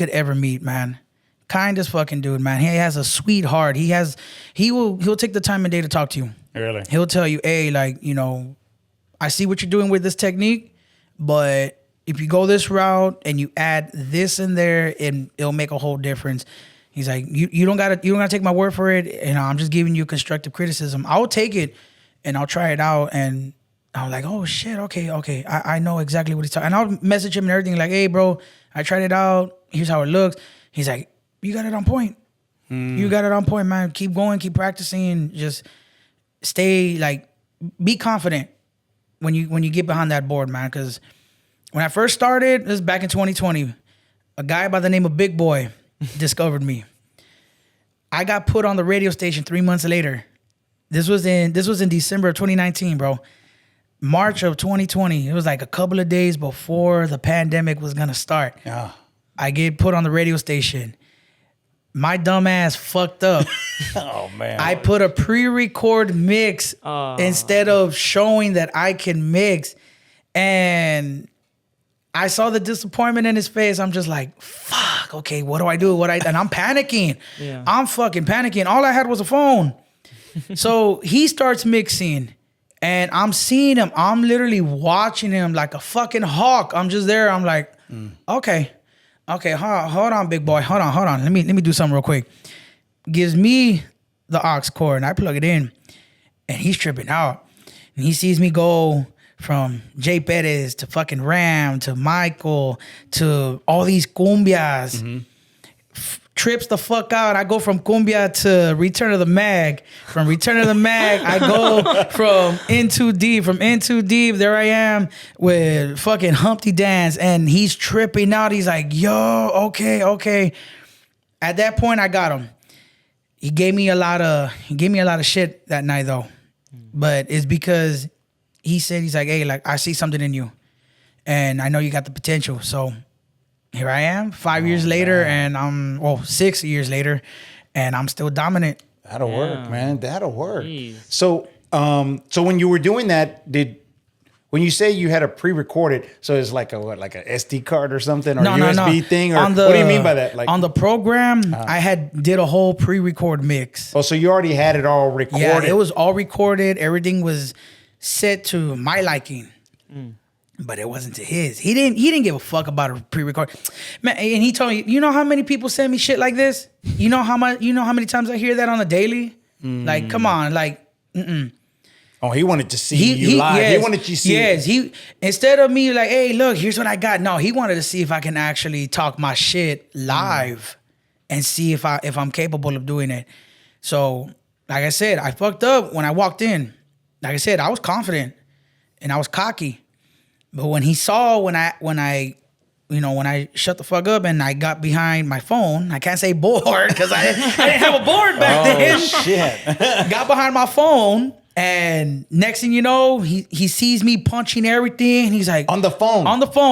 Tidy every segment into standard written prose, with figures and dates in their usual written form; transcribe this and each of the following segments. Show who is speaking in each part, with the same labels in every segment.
Speaker 1: could ever meet, man. Kindest fucking dude, man. He has a sweet heart. He'll take the time and day to talk to you.
Speaker 2: Really?
Speaker 1: He'll tell you, hey, like, you know, I see what you're doing with this technique, but if you go this route and you add this in there, it'll make a whole difference. He's like, you don't gotta take my word for it. And I'm just giving you constructive criticism. I'll take it and I'll try it out. And I'm like, oh shit, okay. I know exactly what he's talking. And I'll message him and everything like, hey bro, I tried it out. Here's how it looks. He's like, you got it on point. You got it on point, man. Keep going, keep practicing. Just stay, like, be confident when you get behind that board, man. Because when I first started, this is back in 2020, a guy by the name of Big Boy discovered me. I got put on the radio station 3 months later. This was in December of 2019, bro. March of 2020. It was like a couple of days before the pandemic was gonna start.
Speaker 2: Yeah.
Speaker 1: I get put on the radio station. My dumb ass fucked up.
Speaker 2: Oh man.
Speaker 1: I put a pre-record mix instead of showing that I can mix. And I saw the disappointment in his face. I'm just like, fuck, okay, what do I do? And I'm panicking. Yeah. I'm fucking panicking. All I had was a phone. So he starts mixing and I'm seeing him. I'm literally watching him like a fucking hawk. I'm just there. I'm like, okay, hold on, big boy. Hold on. Let me do something real quick. Gives me the aux cord and I plug it in and he's tripping out. And he sees me go from Jay Perez to fucking Ram to Michael to all these cumbias. Mm-hmm. Trips the fuck out. I go from cumbia to Return of the Mag. From Return of the Mag, I go from In Too Deep. From In Too Deep, there I am with fucking Humpty Dance, and he's tripping out. He's like, yo, okay. At that point, I got him. He gave me a lot of shit that night though, but it's because he said, he's like, hey, like I see something in you, and I know you got the potential, so. Here I am 5 years later, and 6 years later, and I'm still dominant.
Speaker 2: That'll work, man. That'll work. Jeez. So when you were doing that, when you say you had a pre-recorded, so it's like a SD card or something, or USB thing, or what do you mean by that? Like
Speaker 1: on the program, I did a whole pre-record mix.
Speaker 2: Oh, so you already had it all recorded?
Speaker 1: Yeah, it was all recorded. Everything was set to my liking. But it wasn't to his. He didn't give a fuck about a pre-record. Man, and he told me, you know how many people send me shit like this? You know how many times I hear that on a daily? Like, come on, like,
Speaker 2: Oh, he wanted to see you live. Yes, he wanted you to see.
Speaker 1: Yes, instead of me like, hey, look, here's what I got. No, he wanted to see if I can actually talk my shit live and see if I'm capable of doing it. So, like I said, I fucked up when I walked in. Like I said, I was confident and I was cocky. But when he saw when I shut the fuck up and I got behind my phone, I can't say board because I didn't have a board back then.
Speaker 2: Oh shit!
Speaker 1: Got behind my phone, and next thing you know, he sees me punching everything. And he's like
Speaker 2: on the phone,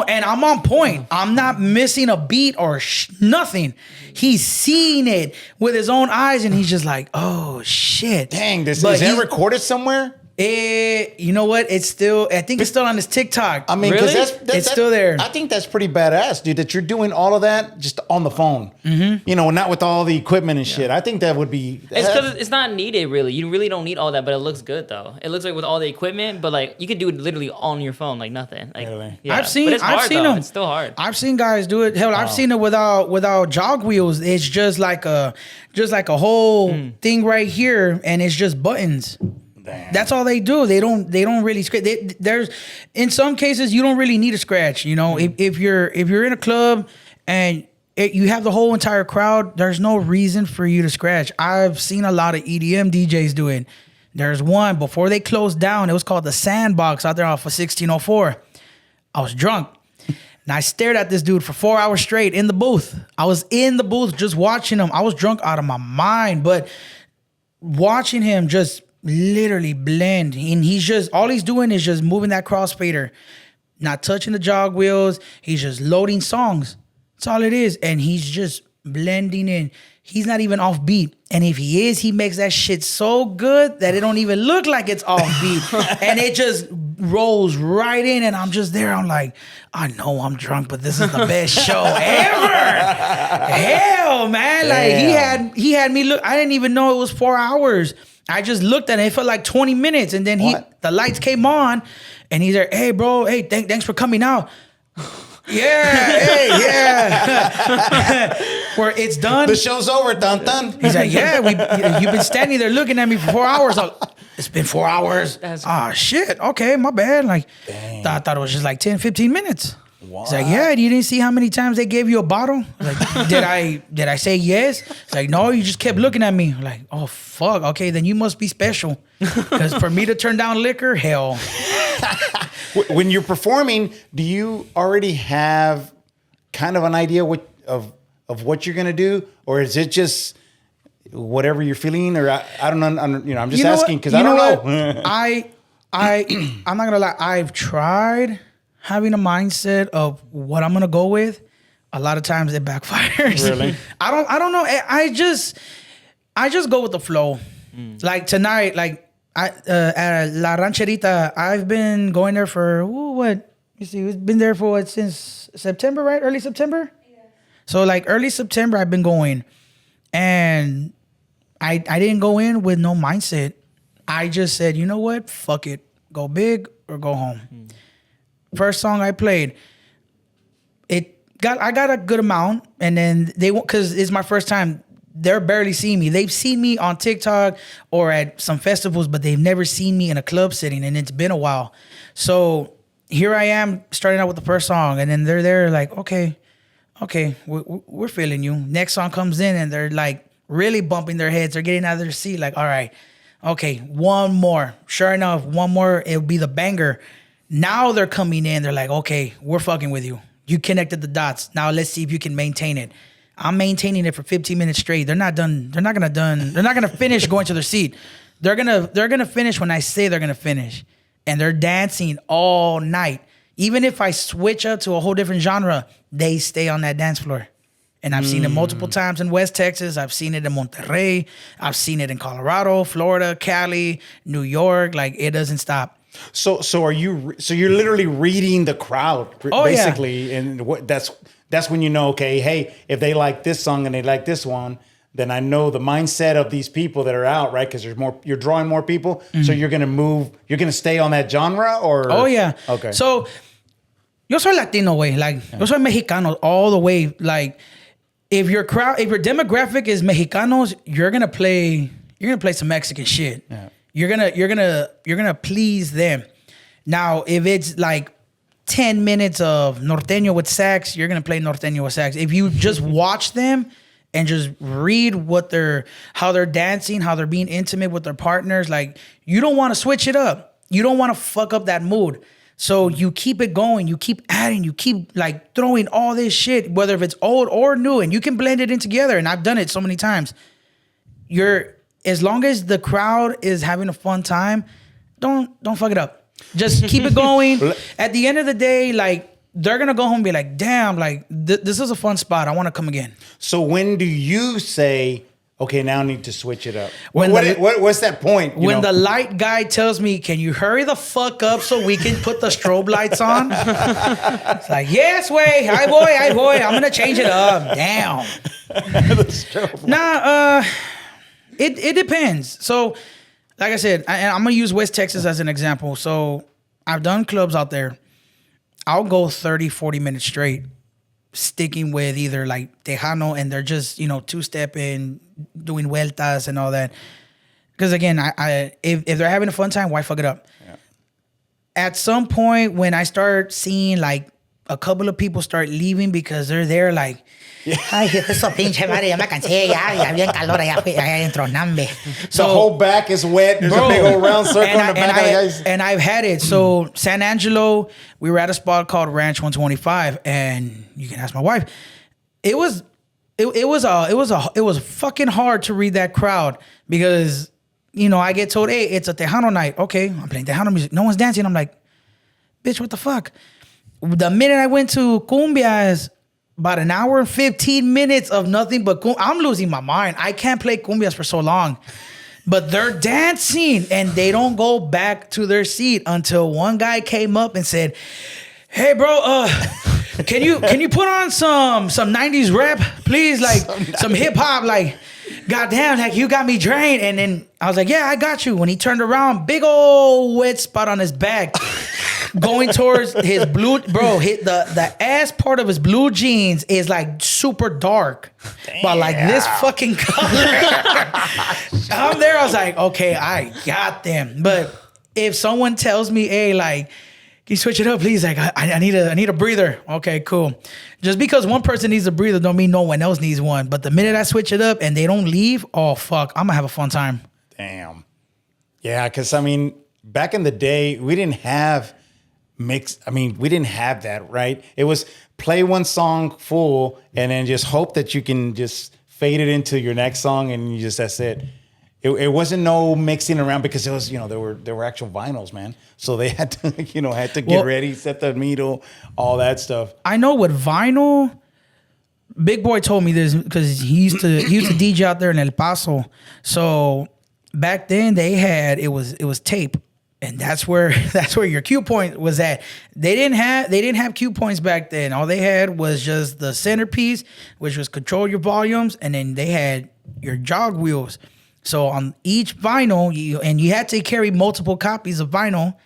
Speaker 1: and I'm on point. I'm not missing a beat or nothing. He's seeing it with his own eyes, and he's just like, oh shit!
Speaker 2: Dang, is that recorded somewhere?
Speaker 1: You know what? I think it's still on his TikTok.
Speaker 2: I mean,
Speaker 1: really?
Speaker 2: because
Speaker 1: it's still there.
Speaker 2: I think that's pretty badass, dude, that you're doing all of that just on the phone. Mm-hmm. You know, not with all the equipment and shit. I think that would be...
Speaker 3: It's because it's not needed, really. You really don't need all that, but it looks good, though. It looks like with all the equipment, but like you could do it literally on your phone, like nothing. Like,
Speaker 2: really?
Speaker 3: Yeah.
Speaker 1: I've seen them.
Speaker 3: It's still hard.
Speaker 1: I've seen guys do it. Hell, I've seen it without jog wheels. It's just like a whole thing right here, and it's just buttons. Damn. That's all they do. They don't really scratch. There's in some cases you don't really need a scratch. You know, if you're in a club and you have the whole entire crowd, there's no reason for you to scratch. I've seen a lot of EDM DJs do it. There's one before they closed down. It was called the Sandbox out there off of 1604. I was drunk. And I stared at this dude for 4 hours straight in the booth. I was in the booth just watching him. I was drunk out of my mind, but watching him just literally blend, and all he's doing is just moving that crossfader, not touching the jog wheels. He's just loading songs. That's all it is, and he's just blending in. He's not even off beat, and if he is, he makes that shit so good that it don't even look like it's off beat, and it just rolls right in. And I'm just there. I'm like, I know I'm drunk, but this is the best show ever. Like he had me look. I didn't even know it was 4 hours. I just looked at it. It felt like 20 minutes. And then the lights came on and he's like, hey, bro, hey, thanks for coming out. Where it's done.
Speaker 2: The show's over, dun dun.
Speaker 1: He's like, you've been standing there looking at me for 4 hours. It's been 4 hours. Shit. Okay, my bad. Like, I thought it was just like 10, 15 minutes. What? He's like, yeah, you didn't see how many times they gave you a bottle? Like, did I say yes? It's like, no, you just kept looking at me. I'm like, oh, fuck. Okay, then you must be special. Because for me to turn down liquor, hell.
Speaker 2: When you're performing, do you already have kind of an idea of what you're going to do? Or is it just whatever you're feeling? Or I don't know. I'm just asking because I don't know.
Speaker 1: I'm not going to lie. I've tried having a mindset of what I'm gonna go with. A lot of times it backfires.
Speaker 2: Really?
Speaker 1: I don't know. I just go with the flow. Like tonight, like at La Rancherita, I've been going there for what? You see, we've been there for since September, right? Early September. Yeah. So like early September, I've been going, and I didn't go in with no mindset. I just said, you know what? Fuck it. Go big or go home. First song I played, I got a good amount, and then because it's my first time, they're barely seeing me. They've seen me on TikTok or at some festivals, but they've never seen me in a club setting, and it's been a while. So here I am starting out with the first song, and then they're there like, okay, we're feeling you. Next song comes in, and they're like really bumping their heads. They're getting out of their seat like, all right, okay, one more. Sure enough, one more, it'll be the banger. Now they're coming in. They're like, okay, we're fucking with you. You connected the dots. Now let's see if you can maintain it. I'm maintaining it for 15 minutes straight. They're not done. They're not gonna finish going to their seat. They're gonna finish when I say they're gonna finish. And they're dancing all night. Even if I switch up to a whole different genre, they stay on that dance floor. And I've seen it multiple times in West Texas. I've seen it in Monterrey. I've seen it in Colorado, Florida, Cali, New York. Like, it doesn't stop.
Speaker 2: So are you? So you're literally reading the crowd, basically, and that's when you know. Okay, hey, if they like this song and they like this one, then I know the mindset of these people that are out, right? Because there's more. You're drawing more people, so you're gonna move. You're gonna stay on that genre, or
Speaker 1: okay. So yo soy Latino, way. Like yo soy Mexicano all the way. Like if your your demographic is Mexicanos, you're gonna play some Mexican shit. Yeah. You're gonna please them. Now, if it's like 10 minutes of norteño with sax, you're gonna play norteño with sax. If you just watch them and just read how they're dancing, how they're being intimate with their partners, like you don't want to switch it up. You don't want to fuck up that mood. So you keep it going. You keep adding. You keep like throwing all this shit, whether if it's old or new, and you can blend it in together. And I've done it so many times. As long as the crowd is having a fun time, don't fuck it up. Just keep it going. At the end of the day, like they're gonna go home and be like, damn, like this is a fun spot. I want to come again.
Speaker 2: So when do you say, okay, now I need to switch it up? What's that point?
Speaker 1: When the light guy tells me, can you hurry the fuck up so we can put the strobe lights on? It's like, yes, way. Hi, boy. I'm gonna change it up. Damn. It depends. So, like I said, I'm going to use West Texas as an example. So, I've done clubs out there. I'll go 30, 40 minutes straight, sticking with either like Tejano, and they're just, two-stepping, doing vueltas and all that. Because again, if they're having a fun time, why fuck it up? Yeah. At some point, when I start seeing like a couple of people start leaving because they're there like, ay, eso pinche madre, ya me cansé, ya bien calor allá adentro, nambe.
Speaker 2: So the whole back is wet. There's a big old round circle in the back of the guys.
Speaker 1: And I've had it. So San Angelo, we were at a spot called Ranch 125, and you can ask my wife. It was fucking hard to read that crowd because I get told, hey, it's a Tejano night. Okay, I'm playing Tejano music. No one's dancing. I'm like, bitch, what the fuck? The minute I went to cumbias, about an hour and 15 minutes of nothing but I'm losing my mind. I can't play cumbias for so long. But they're dancing and they don't go back to their seat until one guy came up and said, hey, bro, can you put on some 90s rap, please? Like some hip hop, like goddamn, like you got me drained. And then I was like, yeah, I got you. When he turned around, big old wet spot on his back. Going towards his blue, bro, hit the ass part of his blue jeans is like super dark. Damn. But like this fucking color. I'm there, I was like, okay, I got them. But if someone tells me, hey, like, can you switch it up, please? Like, I need a breather. Okay, cool. Just because one person needs a breather don't mean no one else needs one. But the minute I switch it up and they don't leave, oh fuck, I'm gonna have a fun time.
Speaker 2: Damn. Yeah, because I mean, back in the day, we didn't have mix. I mean, we didn't have that, right? It was play one song full and then just hope that you can just fade it into your next song and you just, that's it. It wasn't no mixing around because it was, there were actual vinyls, man. So they had to, get ready, set the needle, all that stuff.
Speaker 1: I know with vinyl, Big Boy told me this because he used to DJ out there in El Paso. So back then it was tape. And that's where your cue point was at. They didn't have cue points back then. All they had was just the centerpiece, which was control your volumes, and then they had your jog wheels. So on each vinyl, you had to carry multiple copies of vinyl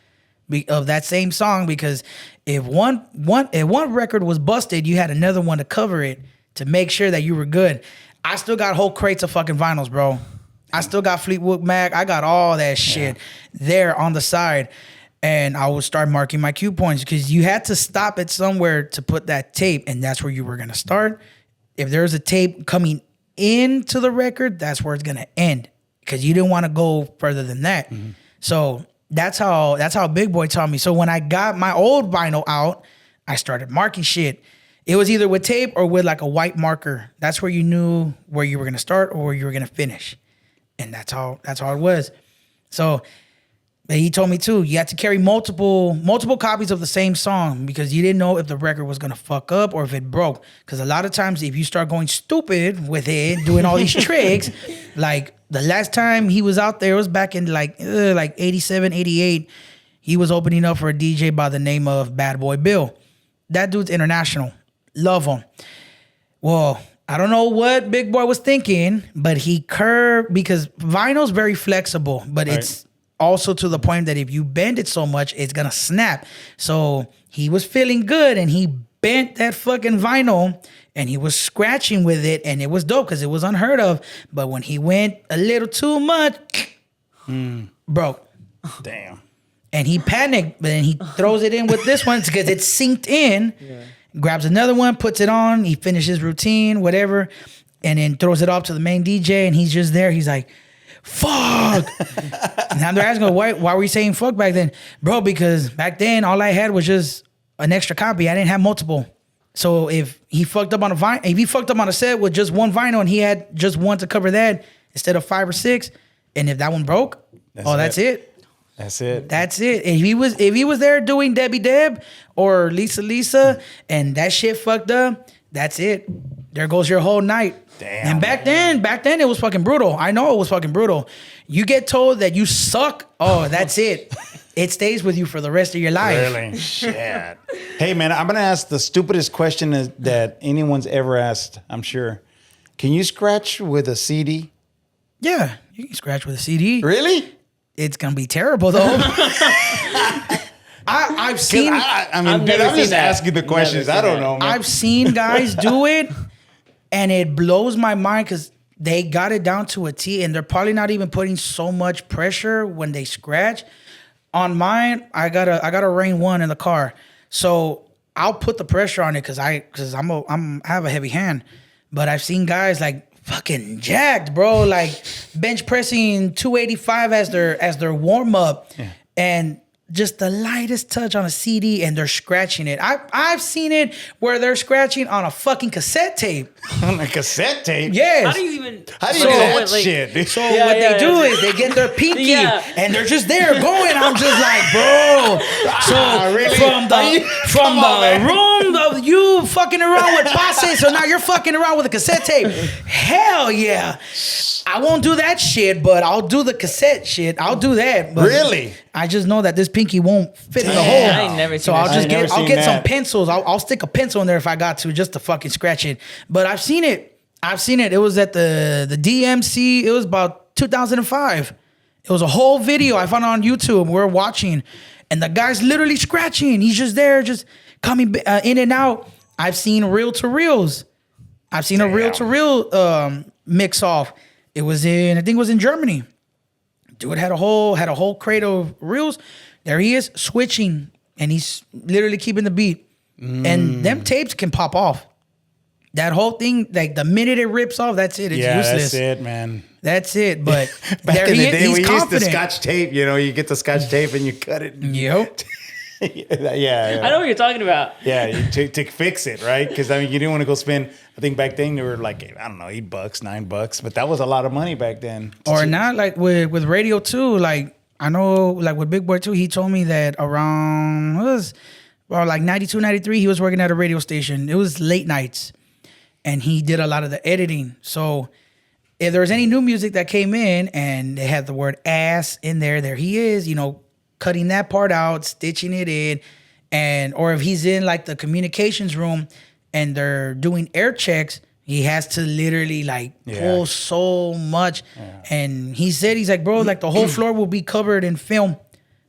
Speaker 1: of that same song because if one record was busted, you had another one to cover it to make sure that you were good. I still got whole crates of fucking vinyls, bro. I still got Fleetwood Mac. I got all that shit there on the side. And I would start marking my cue points because you had to stop it somewhere to put that tape. And that's where you were going to start. If there's a tape coming into the record, that's where it's going to end because you didn't want to go further than that. Mm-hmm. So that's how Big Boy taught me. So when I got my old vinyl out, I started marking shit. It was either with tape or with like a white marker. That's where you knew where you were going to start or where you were going to finish. And that's how it was. So he told me too, you had to carry multiple copies of the same song because you didn't know if the record was gonna fuck up or if it broke. Because a lot of times if you start going stupid with it, doing all these tricks, like the last time he was out there, it was back in like 87, 88. He was opening up for a DJ by the name of Bad Boy Bill. That dude's international. Love him. Well, I don't know what Big Boy was thinking, but he curved because vinyl's very flexible, but it's also to the point that if you bend it so much, it's gonna snap. So he was feeling good and he bent that fucking vinyl and he was scratching with it and it was dope because it was unheard of. But when he went a little too much, broke.
Speaker 2: Damn.
Speaker 1: And he panicked, but then he throws it in with this one because it's synced in. Yeah. Grabs another one, puts it on, he finishes routine, whatever, and then throws it off to the main DJ, and he's just there. He's like, fuck. And now they're asking, why were you saying fuck back then? Bro, because back then, all I had was just an extra copy. I didn't have multiple. So if he fucked up on a set with just one vinyl and he had just one to cover that instead of 5 or 6, and if that one broke, that's it.
Speaker 2: That's it.
Speaker 1: That's it. If he was there doing Debbie Deb or Lisa and that shit fucked up, that's it. There goes your whole night.
Speaker 2: Damn.
Speaker 1: And back then it was fucking brutal. I know it was fucking brutal. You get told that you suck. Oh, that's it. It stays with you for the rest of your life.
Speaker 2: Really? Shit. Hey man, I'm gonna ask the stupidest question that anyone's ever asked. I'm sure. Can you scratch with a CD?
Speaker 1: Yeah, you can scratch with a CD.
Speaker 2: Really?
Speaker 1: It's gonna be terrible though. I've seen.
Speaker 2: I'm just asking the questions. I don't know, man.
Speaker 1: I've seen guys do it, and it blows my mind because they got it down to a T, and they're probably not even putting so much pressure when they scratch. On mine, I got a Rain 1 in the car, so I'll put the pressure on it because I have a heavy hand. But I've seen guys like fucking jacked, bro, like bench pressing 285 as their warm up, and just the lightest touch on a CD and they're scratching it. I've seen it where they're scratching on a fucking cassette tape.
Speaker 2: On a cassette tape?
Speaker 1: Yes.
Speaker 3: How do you do
Speaker 2: that shit?
Speaker 1: So what they do is they get their pinky and they're just there going. I'm just like, bro. So
Speaker 2: really?
Speaker 1: from the room of you fucking around with pases, so now you're fucking around with a cassette tape. Hell yeah. I won't do that shit, but I'll do the cassette shit. I'll do that. But
Speaker 2: really?
Speaker 1: I just know that this pinky won't fit in the hole.
Speaker 3: I ain't never seen
Speaker 1: so I'll
Speaker 3: that.
Speaker 1: just get some pencils. I'll stick a pencil in there if I got to, just to fucking scratch it. But I've seen it. It was at the DMC. It was about 2005. It was a whole video. I found it on YouTube. We're watching, and the guy's literally scratching. He's just there, just coming in and out. I've seen reel to reels. I've seen a reel to reel mix off. I think it was in Germany. Dude had a whole crate of reels. There he is switching, and he's literally keeping the beat. And them tapes can pop off. That whole thing, like the minute it rips off, that's it. It's useless.
Speaker 2: That's it, man.
Speaker 1: That's it. But
Speaker 2: back in the day, we
Speaker 1: confident.
Speaker 2: used the Scotch tape. You know, you get the Scotch tape and you cut it.
Speaker 1: Yep.
Speaker 2: Yeah.
Speaker 3: I know what you're talking about.
Speaker 2: Yeah, to fix it, right? Because I mean, you didn't want to go spend. I think back then they were like, I don't know, $8, $9, but that was a lot of money back then.
Speaker 1: Or not, like with radio too. Like I know, like with Big Boy too. He told me that around like 92, 93, he was working at a radio station. It was late nights, and he did a lot of the editing. So if there was any new music that came in and they had the word ass in there he is, cutting that part out, stitching it in, or if he's in like the communications room and they're doing air checks, he has to literally like pull so much. Yeah. And he's like, bro, like the whole floor will be covered in film,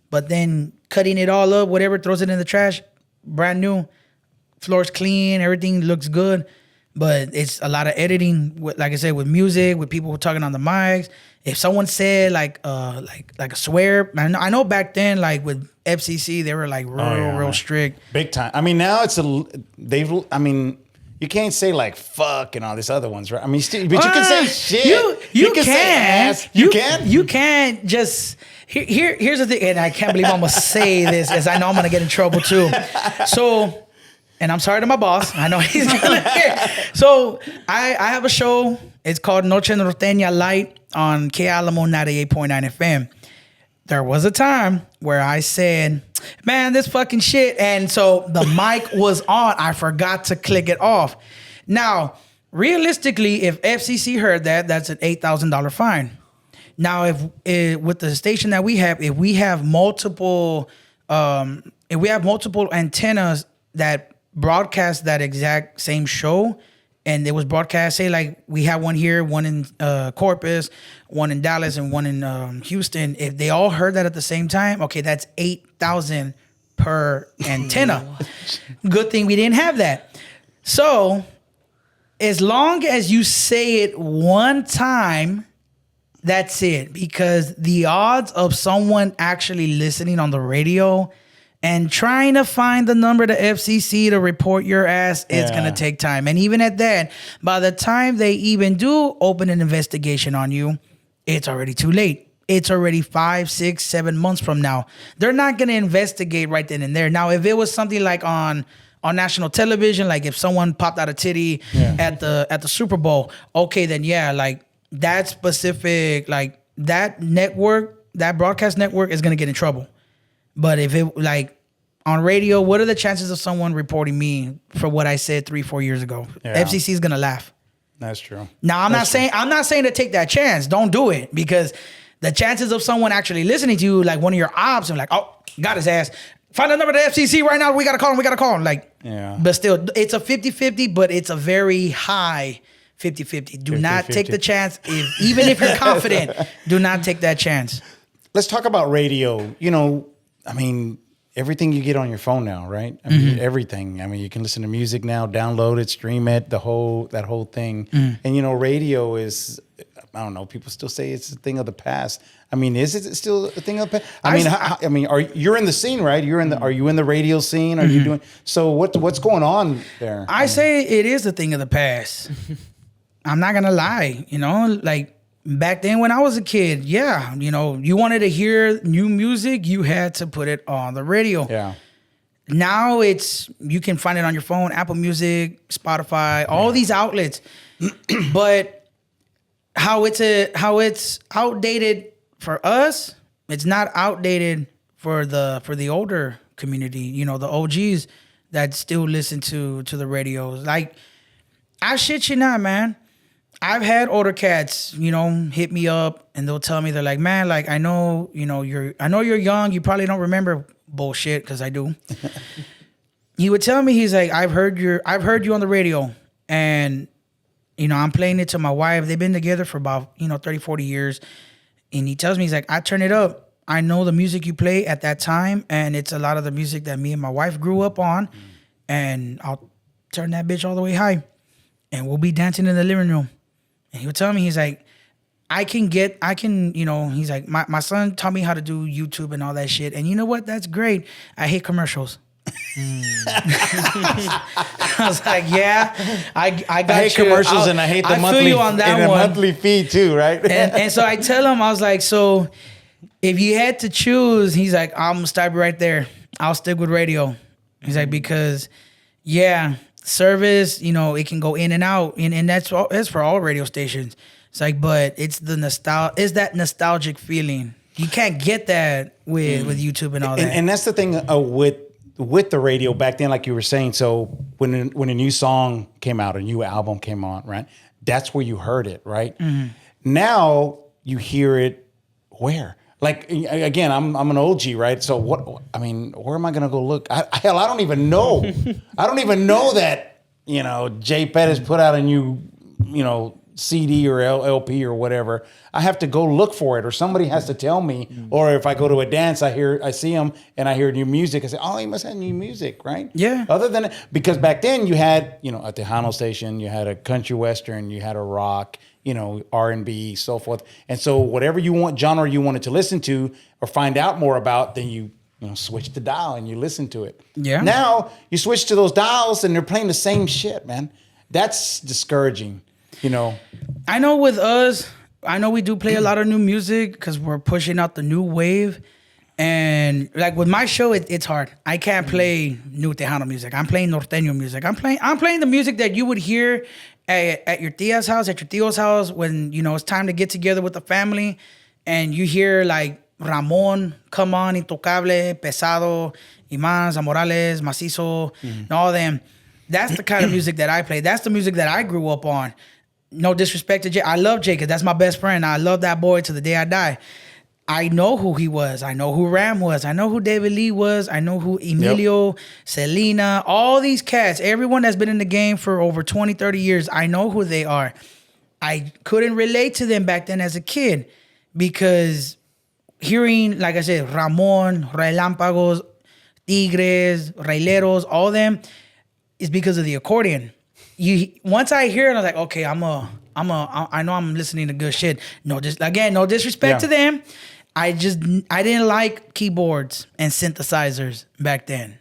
Speaker 1: but then cutting it all up, whatever, throws it in the trash, brand new, floor's clean, everything looks good. But it's a lot of editing, like I said, with music, with people talking on the mics. If someone said like a swear, I know back then, like with FCC, they were like real strict,
Speaker 2: big time. I mean, now you can't say like fuck and all these other ones, right? I mean, but you can say shit. You can say ass. You can.
Speaker 1: You can't just. Here's the thing, and I can't believe I'm gonna say this, as I know I'm gonna get in trouble too. So. And I'm sorry to my boss. I know he's gonna hear. So I have a show. It's called Noche Norteña Light on K Alamo 98.9 FM. There was a time where I said, man, this fucking shit. And so the mic was on. I forgot to click it off. Now, realistically, if FCC heard that, that's an $8,000 fine. Now, if with the station that we have, if we have multiple antennas that broadcast that exact same show, and it was broadcast, say like we have one here, one in Corpus, one in Dallas, and one in Houston. If they all heard that at the same time, okay, that's $8,000 per antenna. Good thing we didn't have that. So as long as you say it one time, that's it. Because the odds of someone actually listening on the radio and trying to find the number to FCC to report your ass, it's going to take time. And even at that, by the time they even do open an investigation on you, it's already too late. It's already 5, 6, 7 months from now. They're not going to investigate right then and there. Now, if it was something like on national television, like if someone popped out a titty at the Super Bowl, okay, then like that specific, like that network, that broadcast network is going to get in trouble. But if it like on radio, what are the chances of someone reporting me for what I said 3-4 years ago? Yeah. FCC is gonna laugh.
Speaker 2: That's true.
Speaker 1: Now I'm not saying to take that chance. Don't do it, because the chances of someone actually listening to you, like one of your ops, and like, oh, got his ass. Find the number to FCC right now. We gotta call him. Like, but still, it's a 50-50, but it's a very high 50-50. Do not take the chance. Even if you're confident, do not take that chance.
Speaker 2: Let's talk about radio. I mean, everything you get on your phone now, right? I mean, everything. I mean, you can listen to music now, download it, stream it, that whole thing. And radio is, I don't know, people still say it's a thing of the past. I mean, is it still a thing of the past? I mean, you're in the scene, right? Are you in the radio scene? Are you doing? So what's going on there?
Speaker 1: I say it is a thing of the past. I'm not gonna lie, like. Back then when I was a kid, you wanted to hear new music, you had to put it on the radio. Yeah. Now you can find it on your phone, Apple Music, Spotify, all these outlets. But how it's outdated for us, it's not outdated for the older community, the OGs that still listen to the radios. Like, I shit you not, man. I've had older cats, you know, hit me up and they'll tell me, they're like, man, like, I know, you know, you're young. You probably don't remember bullshit, because I do. He would tell me, he's like, I've heard you on the radio, and, you know, I'm playing it to my wife. They've been together for about, you know, 30, 40 years. And he tells me, he's like, I turn it up. I know the music you play at that time, and it's a lot of the music that me and my wife grew up on. And I'll turn that bitch all the way high, and we'll be dancing in the living room. And he would tell me, he's like, I can, you know, he's like, my son taught me how to do YouTube and all that shit. And you know what? That's great. I hate commercials. I was like, yeah, I
Speaker 2: hate commercials, and I hate the monthly, feel you on that one. Monthly fee too, right?
Speaker 1: and so I tell him, I was like, so if you had to choose, he's like, I'm gonna stop you right there. I'll stick with radio. He's like, because yeah, service, you know, it can go in and out, and that's for all radio stations. It's like, but it's that nostalgic feeling. You can't get that with YouTube and all that.
Speaker 2: And that's the thing with the radio back then, like you were saying. So when a new song came out, a new album came on, right? That's where you heard it, right? Mm-hmm. Now you hear it where? Like, again, I'm an OG, right? So where am I going to go look? I don't even know. I don't even know that, you know, Jay Pettis put out a new, you know, CD or LP or whatever. I have to go look for it, or somebody has to tell me. Or if I go to a dance, I see him and I hear new music. I say, oh, he must have new music, right?
Speaker 1: Yeah.
Speaker 2: Other than, because back then you had, you know, at the Tejano station, you had a country western, you had a rock, you know, R&B, so forth. And so whatever genre you wanted to listen to or find out more about, then you switch the dial and you listen to it.
Speaker 1: Yeah.
Speaker 2: Now you switch to those dials and they're playing the same shit, man. That's discouraging, you know.
Speaker 1: I know with us, I know we do play a lot of new music because we're pushing out the new wave. And like with my show, it's hard. I can't play new Tejano music. I'm playing norteño music. I'm playing the music that you would hear at your tia's house, at your tio's house, when, you know, it's time to get together with the family, and you hear like Ramon, Come On, Intocable, Pesado, Iman, Zamorales, Macizo, and all them. That's the kind of music that I play. That's the music that I grew up on. No disrespect to Jay. I love Jay because that's my best friend. I love that boy to the day I die. I know who he was. I know who Ram was. I know who David Lee was. I know who Emilio, Selena, all these cats, everyone that's been in the game for over 20, 30 years, I know who they are. I couldn't relate to them back then as a kid because hearing, like I said, Ramon, Relámpagos, Tigres, Raileros, all them, is because of the accordion. Once I hear it, I was like, okay, I know I'm listening to good shit. No disrespect to them. I didn't like keyboards and synthesizers back then.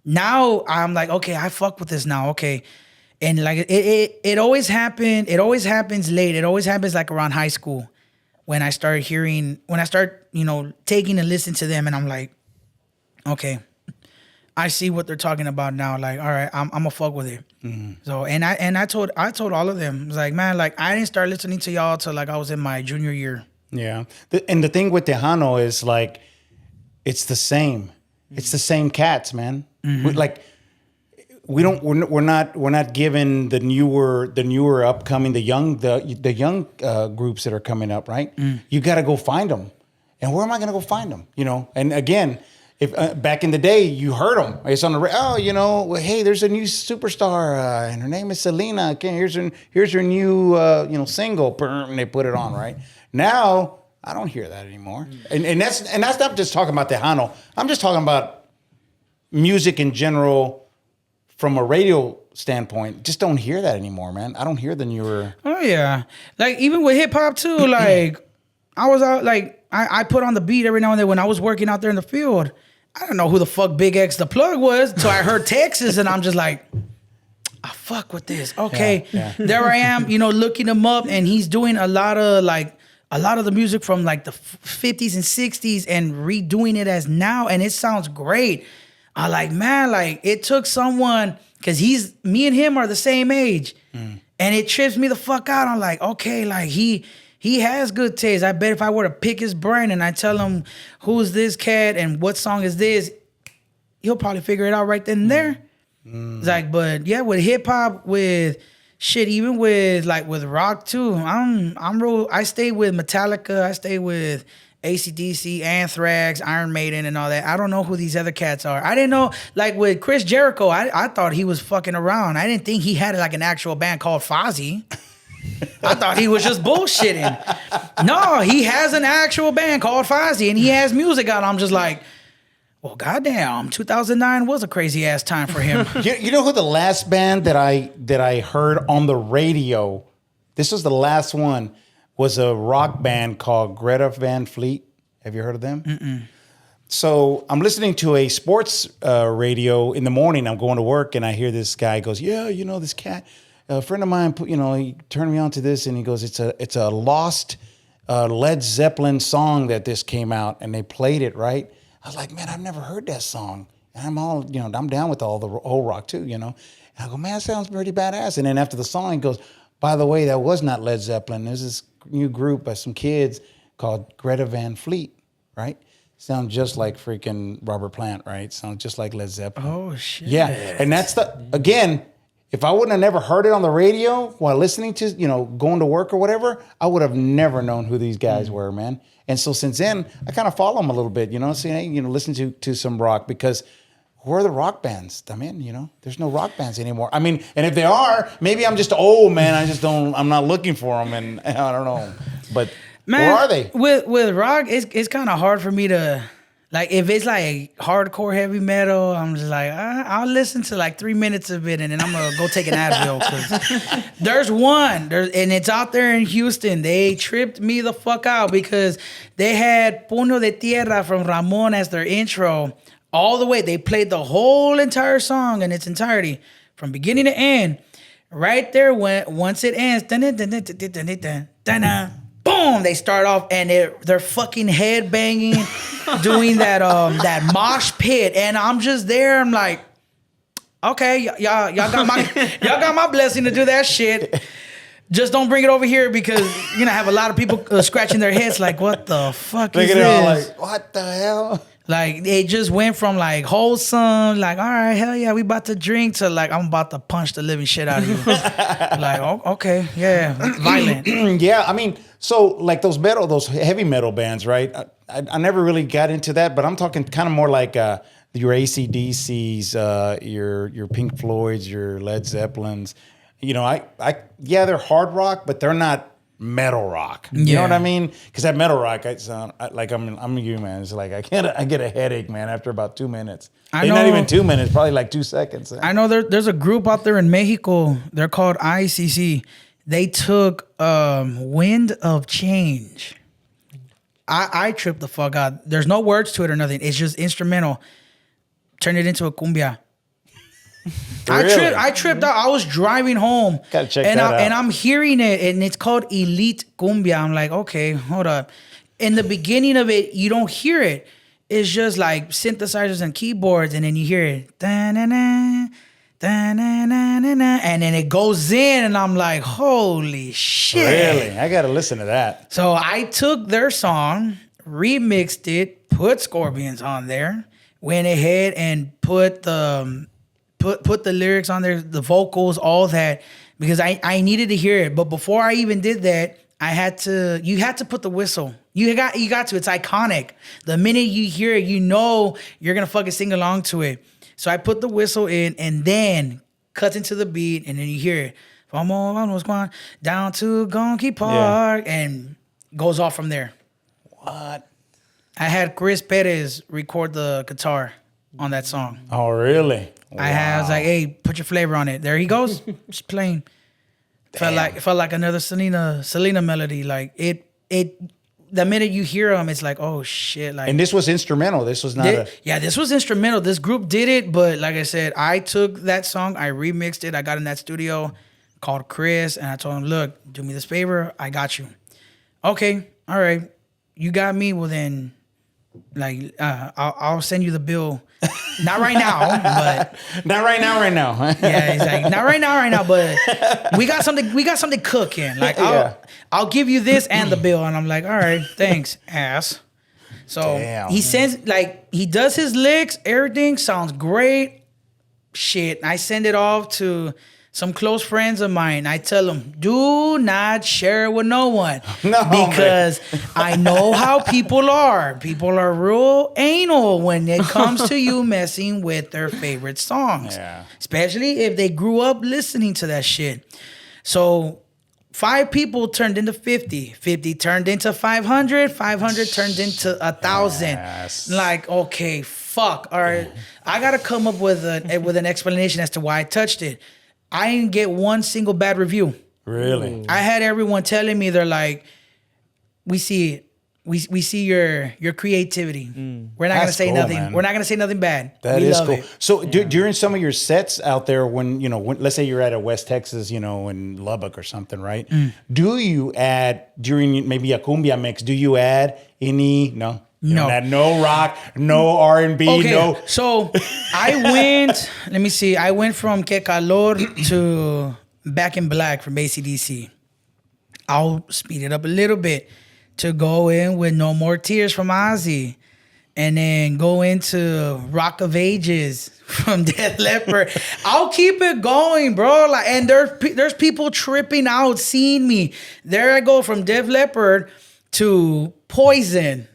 Speaker 1: Now I'm like, okay, I fuck with this now. Okay. And like it always happened. It always happens late. It always happens like around high school when I start, you know, taking a listen to them, and I'm like, okay, I see what they're talking about now. Like, all right, I'm gonna fuck with it. Mm-hmm. So, and I told all of them, I was like, man, like I didn't start listening to y'all till like I was in my junior year.
Speaker 2: Yeah, and the thing with Tejano is like, it's the same. It's the same cats, man. Mm-hmm. We're not given the newer upcoming, the young groups that are coming up, right? Mm. You got to go find them, and where am I gonna go find them? You know, and again. If back in the day you heard them, it's on the hey, there's a new superstar and her name is Selena. Okay, here's her new single, and they put it on. Right now, I don't hear that anymore, and that's not just talking about Tejano. I'm just talking about music in general from a radio standpoint. Just don't hear that anymore, man. I don't hear the newer.
Speaker 1: Oh yeah, like even with hip hop too. Like I was out like. I put on the beat every now and then when I was working out there in the field. I don't know who the fuck Big X the Plug was, so I heard Texas, and I'm just like, I fuck with this. Okay, there I am, you know, looking him up, and he's doing a lot of the music from like the 50s and 60s and redoing it as now, and it sounds great. I like, man, like it took someone, because me and him are the same age, and it trips me the fuck out. I'm like, okay, like he has good taste. I bet if I were to pick his brain and I tell him who's this cat and what song is this, he'll probably figure it out right then and there. It's like, but yeah, with hip hop, with shit, even with rock too. I stay with Metallica. I stay with AC/DC, Anthrax, Iron Maiden, and all that. I don't know who these other cats are. I didn't know, like with Chris Jericho, I thought he was fucking around. I didn't think he had like an actual band called Fozzy. I thought he was just bullshitting. No, he has an actual band called Fozzy, and he has music out. I'm just like, well, goddamn, 2009 was a crazy ass time for him.
Speaker 2: You know who the last band that I heard on the radio? This was the last one. Was a rock band called Greta Van Fleet. Have you heard of them? Mm-mm. So I'm listening to a sports radio in the morning. I'm going to work, and I hear this guy goes, "Yeah, you know this cat. A friend of mine, he turned me on to this, and he goes, it's a lost Led Zeppelin song that this came out, and they played it, right?" I was like, "Man, I've never heard that song." And I'm all, I'm down with all the whole rock too, And I go, "Man, it sounds pretty badass." And then after the song, he goes, "By the way, that was not Led Zeppelin. There's this new group by some kids called Greta Van Fleet, right? Sound just like freaking Robert Plant, right? Sound just like Led Zeppelin."
Speaker 1: Oh, shit.
Speaker 2: Yeah, and that's again, if I wouldn't have never heard it on the radio while listening to, going to work or whatever, I would have never known who these guys were, man. And so since then, I kind of follow them a little bit, saying, listen to some rock, because where are the rock bands? I mean, there's no rock bands anymore. I mean, and if they are, maybe I'm just old, man. I'm not looking for them, and I don't know. But man, where are they?
Speaker 1: With rock, it's kind of hard for me to, like, if it's like hardcore heavy metal, I'm just like, I'll listen to like 3 minutes of it, and then I'm gonna go take an Advil. Cause there's one, and it's out there in Houston. They tripped me the fuck out because they had Puño de Tierra from Ramon as their intro. All the way, they played the whole entire song in its entirety, from beginning to end. Right there, once it ends, boom, they start off, and they're fucking head banging, doing that mosh pit, and I'm just there. I'm like, okay, y'all got my blessing to do that shit. Just don't bring it over here, because you're gonna have a lot of people scratching their heads like, what the fuck is this?
Speaker 2: All like, what the hell?
Speaker 1: Like, it just went from like wholesome, like, all right, hell yeah, we about to drink, to like, I'm about to punch the living shit out of you. Like, oh, okay, yeah, violent.
Speaker 2: Yeah, I mean, so like those heavy metal bands, right? I never really got into that, but I'm talking kind of more like your AC/DCs, your Pink Floyds, your Led Zeppelins. They're hard rock, but they're not metal rock. You know what I mean? Because that metal rock, I sound like I'm you, man. It's like I get a headache, man, after about 2 minutes. Not even 2 minutes, probably like 2 seconds.
Speaker 1: I know there's a group out there in Mexico. They're called ICC. They took Wind of Change. I tripped the fuck out. There's no words to it or nothing. It's just instrumental. Turn it into a cumbia.
Speaker 2: Really?
Speaker 1: I tripped out. I was driving home.
Speaker 2: Gotta check that out.
Speaker 1: And I'm hearing it, and it's called Elite Cumbia. I'm like, okay, hold up. In the beginning of it, you don't hear it. It's just like synthesizers and keyboards, and then you hear it. Da-na-na, da-na-na-na-na, and then it goes in, and I'm like, holy shit.
Speaker 2: Really? I gotta listen to that.
Speaker 1: So I took their song, remixed it, put Scorpions on there, went ahead and put the lyrics on there, the vocals, all that, because I needed to hear it. But before I even did that, you had to put the whistle. You got to. It's iconic. The minute you hear it, you're gonna fucking sing along to it. So I put the whistle in, and then cuts into the beat, and then you hear it. Vamos Juan, down to Gonky Park, and goes off from there.
Speaker 2: What?
Speaker 1: I had Chris Perez record the guitar on that song.
Speaker 2: Oh, really?
Speaker 1: I was like, hey, put your flavor on it. There he goes, just playing. Felt like another Selena melody. Like it. The minute you hear them, it's like, oh shit! Like,
Speaker 2: and this was instrumental. This was not
Speaker 1: this was instrumental. This group did it, but like I said, I took that song, I remixed it. I got in that studio, called Chris, and I told him, look, do me this favor. I got you. Okay, all right, you got me. Well then, like, I'll send you the bill. Not right now, but
Speaker 2: not right now.
Speaker 1: Yeah, he's like, not right now, but we got something cooking. Like, I'll give you this and the bill. And I'm like, all right, thanks, ass. So he sends, like, he does his licks, everything sounds great. Shit, I send it off to some close friends of mine, I tell them, do not share it with no one.
Speaker 2: No,
Speaker 1: because I know how people are. People are real anal when it comes to you messing with their favorite songs.
Speaker 2: Yeah.
Speaker 1: Especially if they grew up listening to that shit. So 5 people turned into 50. 50 turned into 500. 500 turned into 1,000.
Speaker 2: Yes.
Speaker 1: Like, okay, fuck. All right, I gotta come up with an explanation as to why I touched it. I didn't get one single bad review.
Speaker 2: Really?
Speaker 1: I had everyone telling me, they're like, we see it. We see your creativity. We're not gonna
Speaker 2: That's
Speaker 1: say
Speaker 2: cool,
Speaker 1: nothing.
Speaker 2: man.
Speaker 1: We're not gonna say nothing bad.
Speaker 2: That
Speaker 1: we
Speaker 2: is
Speaker 1: love
Speaker 2: cool.
Speaker 1: it.
Speaker 2: So during some of your sets out there, when let's say you're at a West Texas, in Lubbock or something, right? Do you add during maybe a cumbia mix? Do you add any? No. You don't add no rock, no R&B,
Speaker 1: Okay,
Speaker 2: no.
Speaker 1: so I went. Let me see. I went from Que Calor to Back in Black from AC/DC. I'll speed it up a little bit to go in with No More Tears from Ozzy, and then go into Rock of Ages from Def Leppard. I'll keep it going, bro. Like, and there's people tripping out seeing me. There I go from Def Leppard to Poison,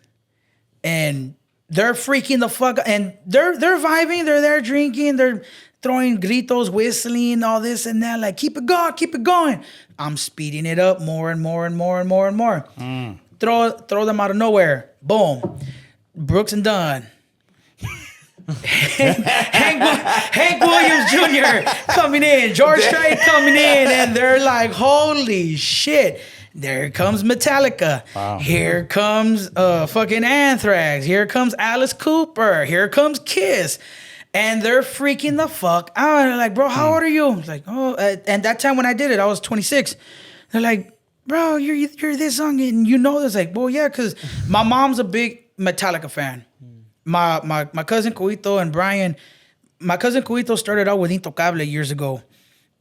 Speaker 1: and they're freaking the fuck, and they're vibing. They're there drinking. They're throwing gritos, whistling, all this and that. Like, keep it going, keep it going. I'm speeding it up more and more and more and more and more. Throw them out of nowhere. Boom. Brooks and Dunn. Hank Williams Jr. coming in. George Strait coming in. And they're like, holy shit. There comes Metallica.
Speaker 2: Wow.
Speaker 1: Here comes fucking Anthrax. Here comes Alice Cooper. Here comes Kiss. And they're freaking the fuck out. They're like, bro, how old are you? I was like, oh. And that time when I did it, I was 26. They're like, bro, you're this young and you know this. Like, well, yeah, because my mom's a big Metallica fan. My cousin Coito and Brian, my cousin Coito started out with Intocable years ago.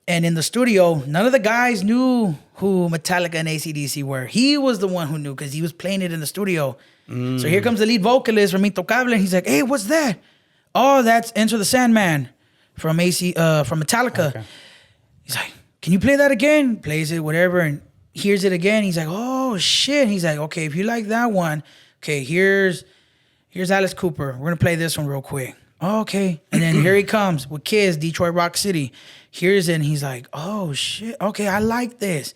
Speaker 1: And in the studio, none of the guys knew who Metallica and AC/DC were. He was the one who knew because he was playing it in the studio. So here comes the lead vocalist from Intocable, and he's like, hey, what's that? Oh, that's Enter the Sandman from Metallica. Okay. He's like, can you play that again? Plays it, whatever, and hears it again. He's like, oh, shit. He's like, okay, if you like that one, okay, here's Alice Cooper. We're going to play this one real quick. Oh, okay. And then here he comes with Kiss, Detroit Rock City. Hears it, and he's like, oh, shit. Okay, I like this.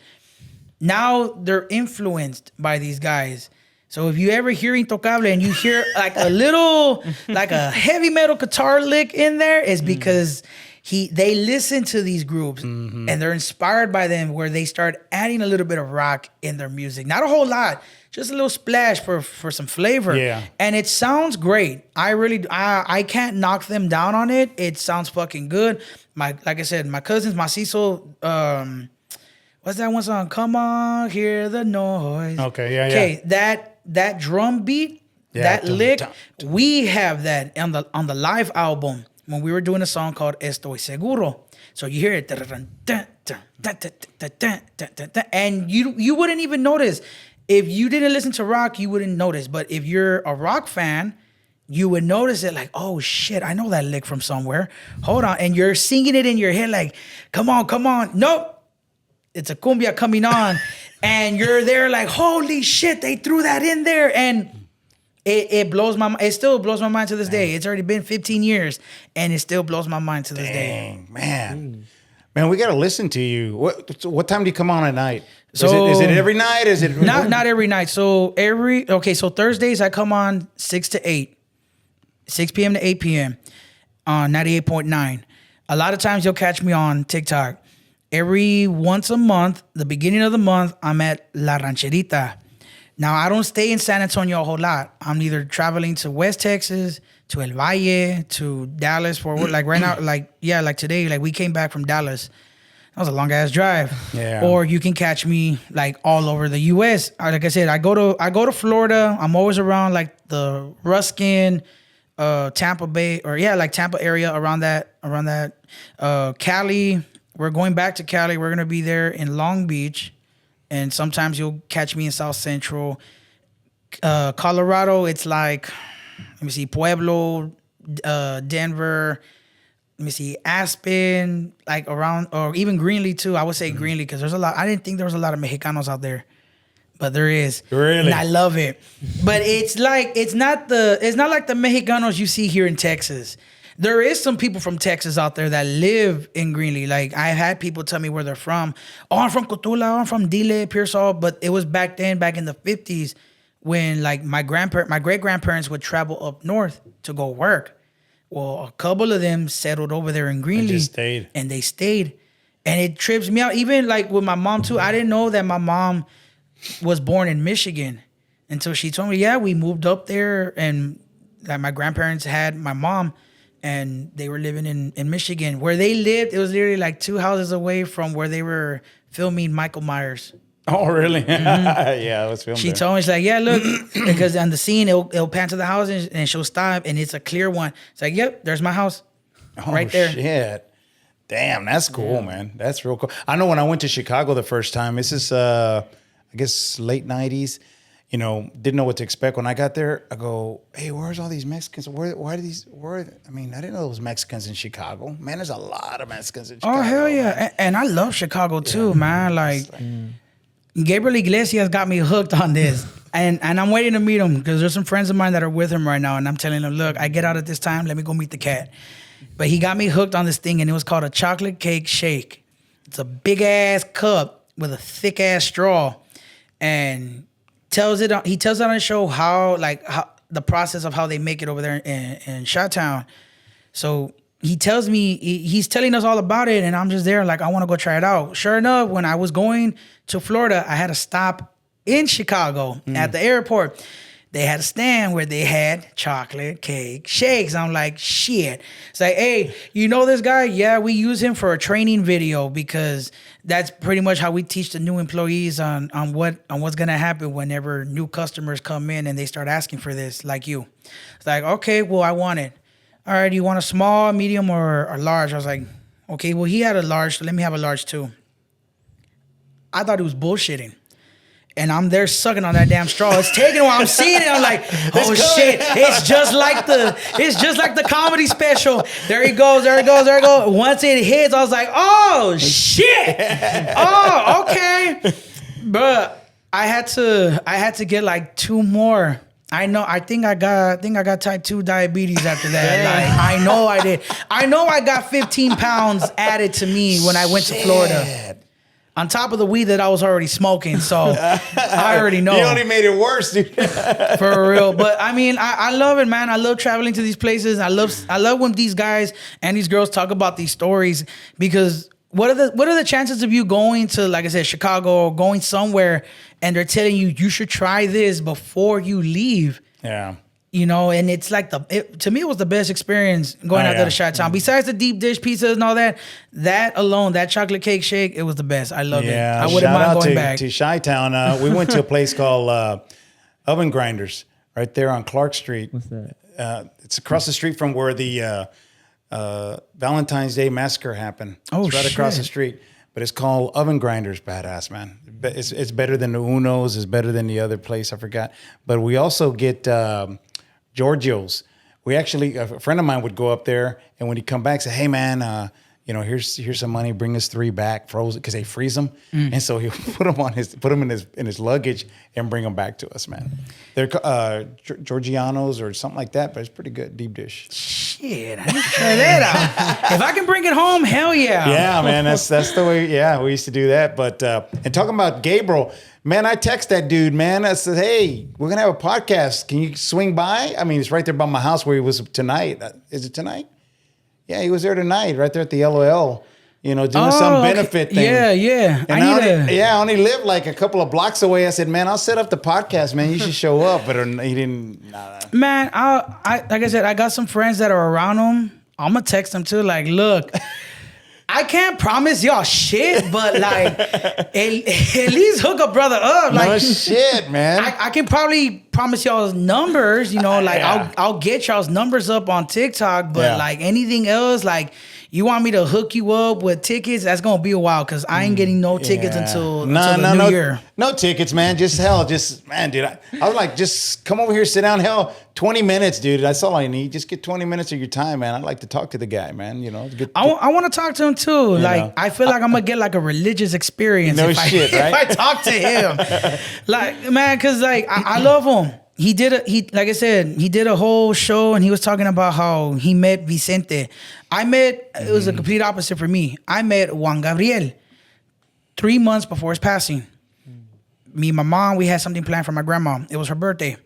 Speaker 1: Now they're influenced by these guys. So if you ever hear Intocable and you hear like a little, like a heavy metal guitar lick in there, it's because they listen to these groups and they're inspired by them, where they start adding a little bit of rock in their music. Not a whole lot, just a little splash for some flavor. Yeah. And it sounds great. I can't knock them down on it. It sounds fucking good. Like I said, my cousins, my Cecil, what's that one song? Come on, hear the noise.
Speaker 2: Okay, yeah.
Speaker 1: Okay, that drum beat, that lick, we have that on the live album when we were doing a song called Estoy Seguro. So you hear it, and you wouldn't even notice. If you didn't listen to rock, you wouldn't notice. But if you're a rock fan, you would notice it, like, oh shit, I know that lick from somewhere. Hold on. And you're singing it in your head like, come on. Nope. It's a cumbia coming on. And you're there like, holy shit, they threw that in there. And it blows my mind. It still blows my mind to this day. It's already been 15 years and it still blows my mind to this day.
Speaker 2: Man, we got to listen to you. What time do you come on at night? So is it every night? Is it
Speaker 1: not every night? So so Thursdays I come on 6 to 8. 6 p.m. to 8 p.m. on 98.9. A lot of times you'll catch me on TikTok. Every once a month, the beginning of the month, I'm at La Rancherita. Now, I don't stay in San Antonio a whole lot. I'm either traveling to West Texas, to El Valle, to Dallas, like right now, like today, like we came back from Dallas. That was a long ass drive.
Speaker 2: Yeah.
Speaker 1: Or you can catch me like all over the U.S. Like I said, I go to Florida. I'm always around like the Ruskin, Tampa Bay, or like Tampa area around that. Cali. We're going back to Cali. We're gonna be there in Long Beach, and sometimes you'll catch me in South Central. Colorado, it's like, let me see, Pueblo, Denver, let me see, Aspen, like around, or even Greenlee too. I would say Greenlee because there's a lot. I didn't think there was a lot of Mexicanos out there, but there is.
Speaker 2: Really?
Speaker 1: And I love it. But it's like, it's not like the Mexicanos you see here in Texas. There is some people from Texas out there that live in Greenlee. Like, I've had people tell me where they're from. Oh, I'm from Cotula. I'm from Dile, Pearsall. But it was back then, back in the 50s, when like my great-grandparents would travel up north to go work. Well, a couple of them settled over there in Greenlee. And they stayed. And it trips me out. Even like with my mom too, I didn't know that my mom was born in Michigan until she told me, yeah, we moved up there and that my grandparents had my mom and they were living in Michigan. Where they lived, it was literally like 2 houses away from where they were filming Michael Myers.
Speaker 2: Oh, really? Mm-hmm. Yeah, let's film.
Speaker 1: She told me, she's like, yeah, look, because on the scene, it'll pan to the house and she'll stop and it's a clear one. It's like, yep, there's my house. Right there.
Speaker 2: Shit. Damn, that's cool, man. That's real cool. I know when I went to Chicago the first time, this is, I guess, late 90s, you know, didn't know what to expect. When I got there, I go, hey, where's all these Mexicans? I didn't know there was Mexicans in Chicago. Man, there's a lot of Mexicans in Chicago.
Speaker 1: Oh, hell yeah. And I love Chicago too, man. Like, Gabriel Iglesias got me hooked on this. And I'm waiting to meet him because there's some friends of mine that are with him right now. And I'm telling them, look, I get out at this time. Let me go meet the cat. But he got me hooked on this thing, and it was called a chocolate cake shake. It's a big-ass cup with a thick-ass straw. And he tells it on the show how the process of how they make it over there in Chi-Town. So he tells me, he's telling us all about it, and I'm just there like, I want to go try it out. Sure enough, when I was going to Florida, I had to stop in Chicago at the airport. They had a stand where they had chocolate cake shakes. I'm like, shit. It's like, hey, you know this guy? Yeah, we use him for a training video because that's pretty much how we teach the new employees on what's gonna happen whenever new customers come in and they start asking for this, like you. It's like, okay, well, I want it. All right, do you want a small, medium, or large? I was like, okay, well, he had a large, so let me have a large too. I thought he was bullshitting. And I'm there sucking on that damn straw. It's taking a while. I'm seeing it. I'm like, oh shit! It's just like the comedy special. There he goes. Once it hits, I was like, oh shit! Oh, okay. But I had to get like 2 more. I think I got type 2 diabetes after that. Like, I know I did. I know I got 15 pounds added to me when I went to Florida. On top of the weed that I was already smoking, so I already know.
Speaker 2: You only made it worse, dude.
Speaker 1: For real. But I mean, I love it, man. I love traveling to these places. I love when these guys and these girls talk about these stories, because what are the chances of you going to, like I said, Chicago, or going somewhere and they're telling you should try this before you leave?
Speaker 2: Yeah.
Speaker 1: You know, and it's like to me, it was the best experience going out there to Chi-Town. Besides the deep dish pizzas and all that alone, that chocolate cake shake, it was the best. I loved it. I wouldn't mind going back.
Speaker 2: To Chi-Town. We went to a place called Oven Grinders right there on Clark Street.
Speaker 3: What's that?
Speaker 2: It's across the street from where the Valentine's Day massacre happened.
Speaker 1: Oh,
Speaker 2: it's right across the street. But it's called Oven Grinders. Badass, man. It's better than the Uno's. It's better than the other place. I forgot. But we also get Giorgio's. We actually, a friend of mine would go up there, and when he come back, say, "Hey man, you know, here's some money. Bring us 3 back, frozen, because they freeze them." And so he'll put them in his luggage and bring them back to us, man. They're Giorgiano's or something like that, but it's pretty good, deep dish.
Speaker 1: Shit, I need to try that out. If I can bring it home, hell yeah.
Speaker 2: Yeah, man, that's the way. Yeah, we used to do that. But and talking about Gabriel. Man, I text that dude, man. I said, hey, we're going to have a podcast. Can you swing by? I mean, it's right there by my house where he was tonight. Is it tonight? Yeah, he was there tonight, right there at the LOL, you know, doing some benefit thing.
Speaker 1: Yeah.
Speaker 2: And I only live like a couple of blocks away. I said, man, I'll set up the podcast, man. You should show up. But he didn't. Nah.
Speaker 1: Man, like I said, I got some friends that are around him. I'm going to text them too. Like, look. I can't promise y'all shit, but like at least hook a brother up. Like,
Speaker 2: no shit, man.
Speaker 1: I can probably promise y'all's numbers, you know, like I'll get y'all's numbers up on TikTok, but like anything else, like, You want me to hook you up with tickets? That's gonna be a while because I ain't getting no tickets until the new year.
Speaker 2: No tickets, man. Man, dude. I was like, just come over here, sit down. Hell, 20 minutes, dude. That's all I need. Just get 20 minutes of your time, man. I'd like to talk to the guy, man. You know,
Speaker 1: I want to talk to him too. Like, I feel like I'm gonna get like a religious experience.
Speaker 2: No shit, right?
Speaker 1: If I talk to him, like, man, because like I love him. He like I said, he did a whole show and he was talking about how he met Vicente. It was a complete opposite for me. I met Juan Gabriel 3 months before his passing. Me and my mom, we had something planned for my grandma. It was her birthday.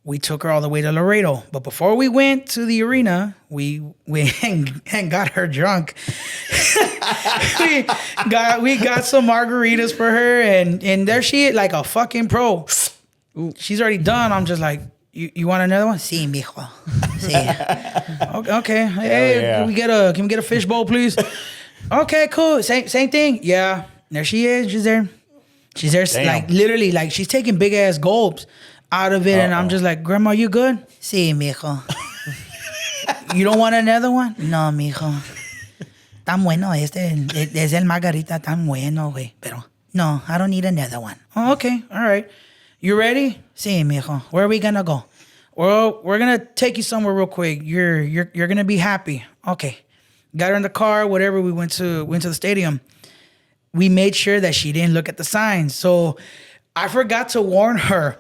Speaker 1: We took her all the way to Laredo. But before we went to the arena, we and got her drunk. we got some margaritas for her and there she is, like a fucking pro. Ooh, she's already done. I'm just like, you want another one? Sí, mijo. Sí. Okay. Hey, can we get a fishbowl, please? Okay, cool. Same thing. Yeah. There she is. She's there. Damn. Like literally, like she's taking big ass gulps out of it, and I'm just like, Grandma, you good? Sí, mijo. You don't want another one? No, mijo. Tan bueno es el margarita tan bueno, güey. Pero no, I don't need another one. Oh, okay. All right. You ready? Sí, mijo. Where are we gonna go? Well, we're gonna take you somewhere real quick. You're gonna be happy. Okay. Got her in the car, whatever. We went to the stadium. We made sure that she didn't look at the signs. So I forgot to warn her.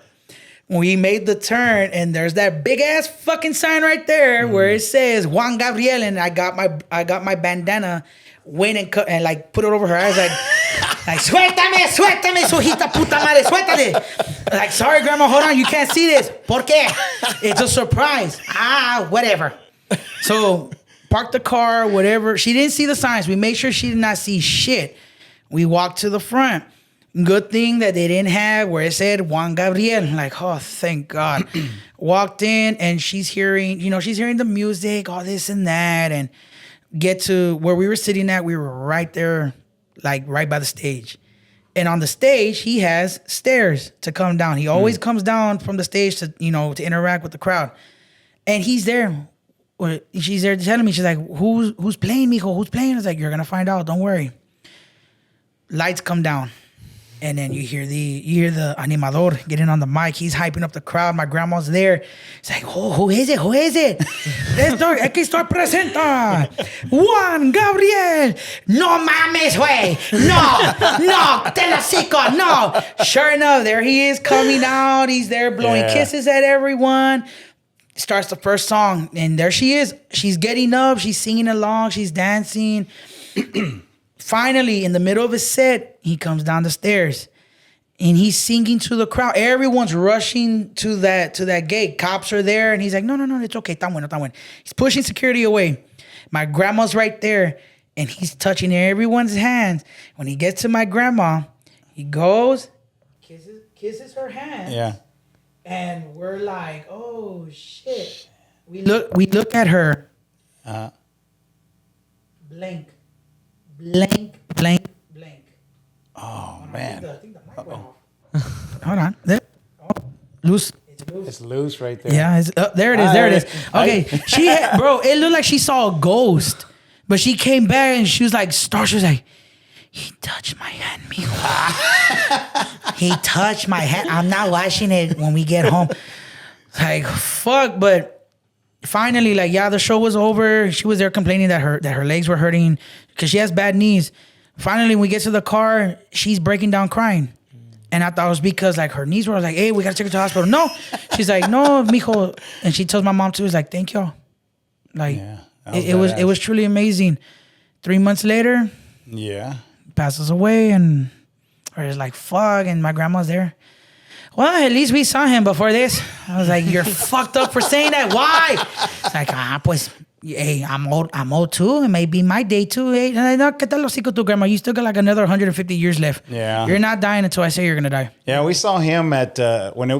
Speaker 1: We made the turn, and there's that big ass fucking sign right there where it says Juan Gabriel, and I got my bandana, went and like put it over her eyes, like suéltame, sujita puta madre, suéltale. Like, sorry, Grandma, hold on, you can't see this. ¿Por qué? It's a surprise. Whatever. So parked the car, whatever. She didn't see the signs. We made sure she did not see shit. We walked to the front. Good thing that they didn't have where it said Juan Gabriel. Like, oh, thank God. Walked in and she's hearing the music, all this and that. And get to where we were sitting at, we were right there, like right by the stage. And on the stage, he has stairs to come down. He always comes down from the stage to interact with the crowd. And he's there. She's there telling me, she's like, who's playing, mijo? Who's playing? I was like, you're going to find out. Don't worry. Lights come down. And then you hear the animador getting on the mic. He's hyping up the crowd. My grandma's there. It's like, oh, who is it? Aquí estoy presenta. Juan Gabriel. No mames, güey. No, te la cico, no. Sure enough, there he is coming out. He's there blowing kisses at everyone. Starts the first song. And there she is. She's getting up. She's singing along. She's dancing. Finally, in the middle of his set, he comes down the stairs and he's singing to the crowd. Everyone's rushing to that gate. Cops are there and he's like, no, it's okay. Tan bueno. He's pushing security away. My grandma's right there and he's touching everyone's hands. When he gets to my grandma, he goes, kisses her hand.
Speaker 2: Yeah.
Speaker 1: And we're like, oh shit. We look at her. Blank.
Speaker 2: Oh, man.
Speaker 1: I think the mic went off. Hold on. There. Oh, loose.
Speaker 2: It's loose right there.
Speaker 1: Yeah, there it is. Okay. It looked like she saw a ghost. But she came back and she was like, she was like, he touched my hand, mijo. He touched my hand. I'm not washing it when we get home. Like, fuck, but finally, like, the show was over. She was there complaining that her legs were hurting because she has bad knees. Finally, when we get to the car, she's breaking down crying. And I thought it was because, like, her knees were like, hey, we got to take her to the hospital. No. She's like, no, mijo. And she tells my mom, too, it's like, thank y'all. Like, it was truly amazing. 3 months later, passes away. And we're just like, fuck. And my grandma's there. Well, at least we saw him before this. I was like, you're fucked up for saying that. Why? It's like, pues, hey, I'm old too. It may be my day too. Hey, no, ¿qué tal lo hocico tu grandma? You still got like another 150 years left.
Speaker 2: Yeah.
Speaker 1: You're not dying until I say you're going to die.
Speaker 2: Yeah, we saw him at,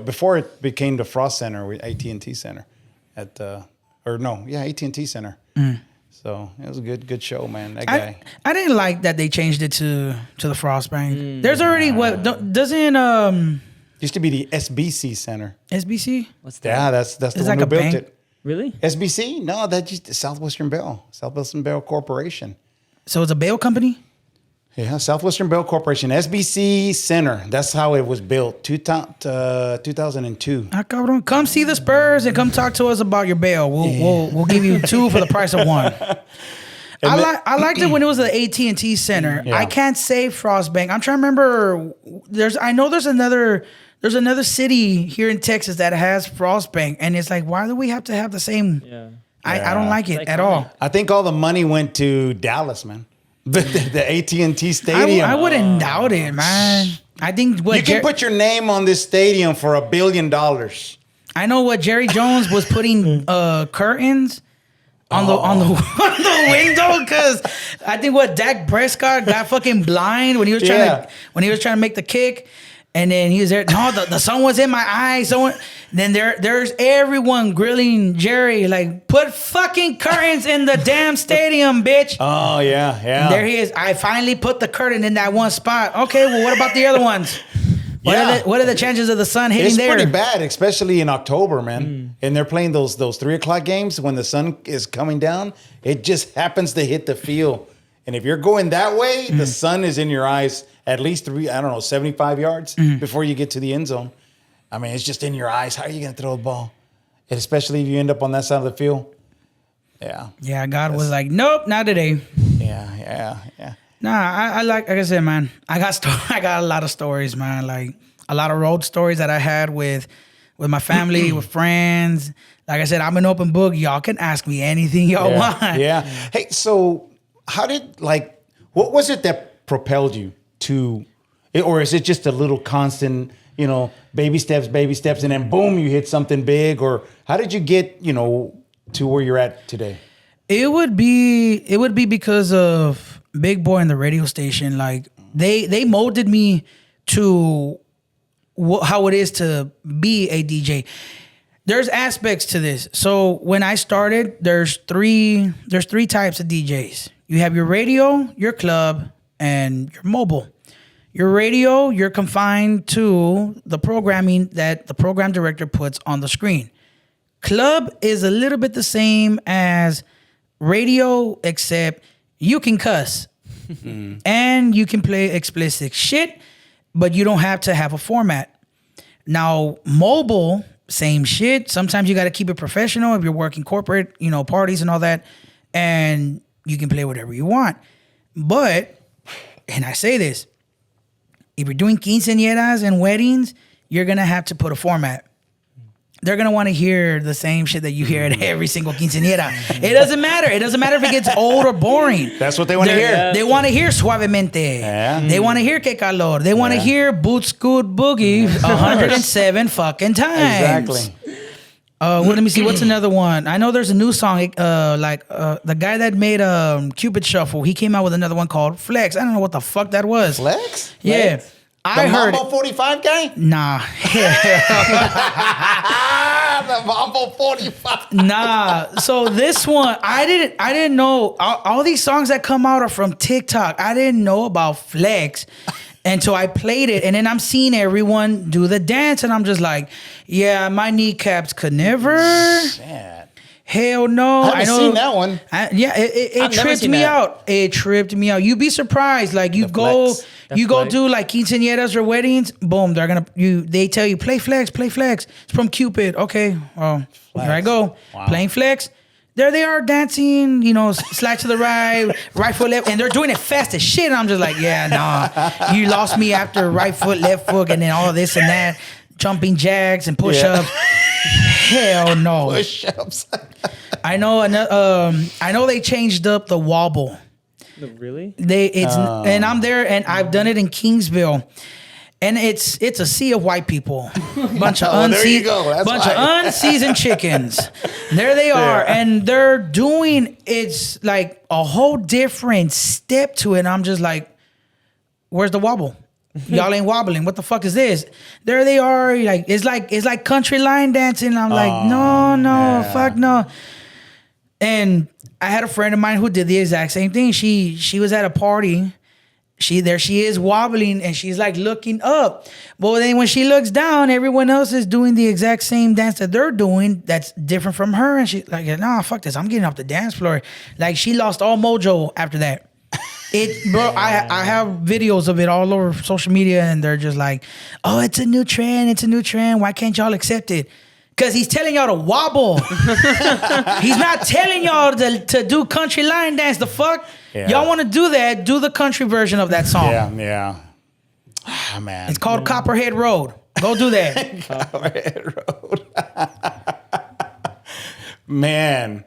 Speaker 2: before it became the Frost Center, AT&T Center. AT&T Center. So it was a good show, man. That guy. I
Speaker 1: didn't like that they changed it to the Frost Bank. There's already, doesn't...
Speaker 2: Used to be the SBC Center.
Speaker 1: SBC?
Speaker 3: What's that?
Speaker 2: Yeah, that's the one
Speaker 1: like
Speaker 2: who
Speaker 1: a
Speaker 2: built
Speaker 1: bank?
Speaker 2: it.
Speaker 3: Really?
Speaker 2: SBC? No, that's just Southwestern Bell Corporation.
Speaker 1: So it's a bail company?
Speaker 2: Yeah, Southwestern Bell Corporation, SBC Center. That's how it was built, 2002.
Speaker 1: Ah, cabrón. Come see the Spurs and come talk to us about your bail. We'll give you 2 for the price of 1. I liked it when it was the AT&T Center.
Speaker 2: Yeah.
Speaker 1: I can't say Frostbank. I'm trying to remember. There's another city here in Texas that has Frostbank, and it's like, why do we have to have the same?
Speaker 3: Yeah.
Speaker 1: I don't like it
Speaker 3: It's
Speaker 1: at
Speaker 3: iconic.
Speaker 1: all.
Speaker 2: I think all the money went to Dallas, man. The AT&T Stadium.
Speaker 1: I wouldn't doubt it, man. I think
Speaker 2: you can put your name on this stadium for $1 billion.
Speaker 1: I know what Jerry Jones was putting curtains on the window, because I think what Dak Prescott got fucking blind when he was trying to make the kick. And then he was there. No, the sun was in my eyes. Then there's everyone grilling Jerry, like, put fucking curtains in the damn stadium, bitch.
Speaker 2: Oh yeah.
Speaker 1: And there he is. I finally put the curtain in that one spot. Okay, well, what about the other ones? What are the chances of the sun hitting there?
Speaker 2: It's pretty bad, especially in October, man. And they're playing those 3:00 games when the sun is coming down. It just happens to hit the field. And if you're going that way, the sun is in your eyes at least 75 yards before you get to the end zone. I mean, it's just in your eyes. How are you going to throw a ball? And especially if you end up on that side of the field. Yeah.
Speaker 1: Yeah, God was like, nope, not today.
Speaker 2: Yeah.
Speaker 1: Nah, I like I said, man, I got a lot of stories, man. Like a lot of road stories that I had with my family, with friends. Like I said, I'm an open book. Y'all can ask me anything y'all want.
Speaker 2: Yeah. Hey, so what was it that propelled you to, or is it just a little constant, baby steps, and then boom, you hit something big? Or how did you get, to where you're at today?
Speaker 1: It would be because of Big Boy and the radio station. Like they molded me to how it is to be a DJ. There's aspects to this. So when I started, there's three types of DJs. You have your radio, your club, and your mobile. Your radio, you're confined to the programming that the program director puts on the screen. Club is a little bit the same as radio, except you can cuss and you can play explicit shit, but you don't have to have a format. Now, mobile, same shit. Sometimes you got to keep it professional if you're working corporate, parties and all that, and you can play whatever you want. But, and I say this, if you're doing quinceañeras and weddings, you're going to have to put a format. They're going to want to hear the same shit that you hear at every single quinceañera. It doesn't matter. It doesn't matter if it gets old or boring.
Speaker 2: That's what they want to hear.
Speaker 1: They want to hear Suavemente.
Speaker 2: Yeah.
Speaker 1: They want to hear Que Calor. They want to hear Boot Scoot Boogie 107 fucking times.
Speaker 2: Exactly.
Speaker 1: Let me see. What's another one? I know there's a new song. The guy that made Cupid Shuffle, he came out with another one called Flex. I don't know what the fuck that was.
Speaker 2: Flex?
Speaker 1: Yeah.
Speaker 2: Flex?
Speaker 1: I heard
Speaker 2: Mambo 45 guy?
Speaker 1: Nah.
Speaker 2: The Mambo 45.
Speaker 1: Nah. So this one, I didn't know. All these songs that come out are from TikTok. I didn't know about Flex until I played it. And then I'm seeing everyone do the dance. And I'm just like, yeah, my kneecaps could never.
Speaker 2: Shit.
Speaker 1: Hell no.
Speaker 2: I haven't seen that one.
Speaker 1: It tripped me out. It tripped me out. You'd be surprised. Like you go do like quinceañeras or weddings. Boom, they tell you play Flex. It's from Cupid. Okay, well here I go playing Flex. There they are dancing. Slide to the right foot left, and they're doing it fast as shit. And I'm just like, yeah, nah, you lost me after right foot, left foot, and then all this and that, jumping jacks and push-ups. Hell no.
Speaker 2: Push-ups.
Speaker 1: I know they changed up the wobble.
Speaker 3: Really?
Speaker 1: And I'm there, and I've done it in Kingsville, and it's a sea of white people, bunch of unseasoned chickens. There they are, and they're doing it's like a whole different step to it. And I'm just like, where's the wobble? Y'all ain't wobbling. What the fuck is this? There they are. Like it's like country line dancing. I'm like, no, fuck no. And I had a friend of mine who did the exact same thing. She was at a party, she is wobbling and she's like looking up. But then when she looks down, everyone else is doing the exact same dance that they're doing that's different from her. And she's like, nah, fuck this. I'm getting off the dance floor. Like she lost all mojo after that. Bro, I have videos of it all over social media and they're just like, oh, it's a new trend. It's a new trend. Why can't y'all accept it? Because he's telling y'all to wobble. He's not telling y'all to do country line dance. The fuck? Yeah. Y'all want to do that, do the country version of that song.
Speaker 2: Yeah. Oh, man.
Speaker 1: It's called Copperhead Road. Go do that.
Speaker 2: Copperhead Road. Man.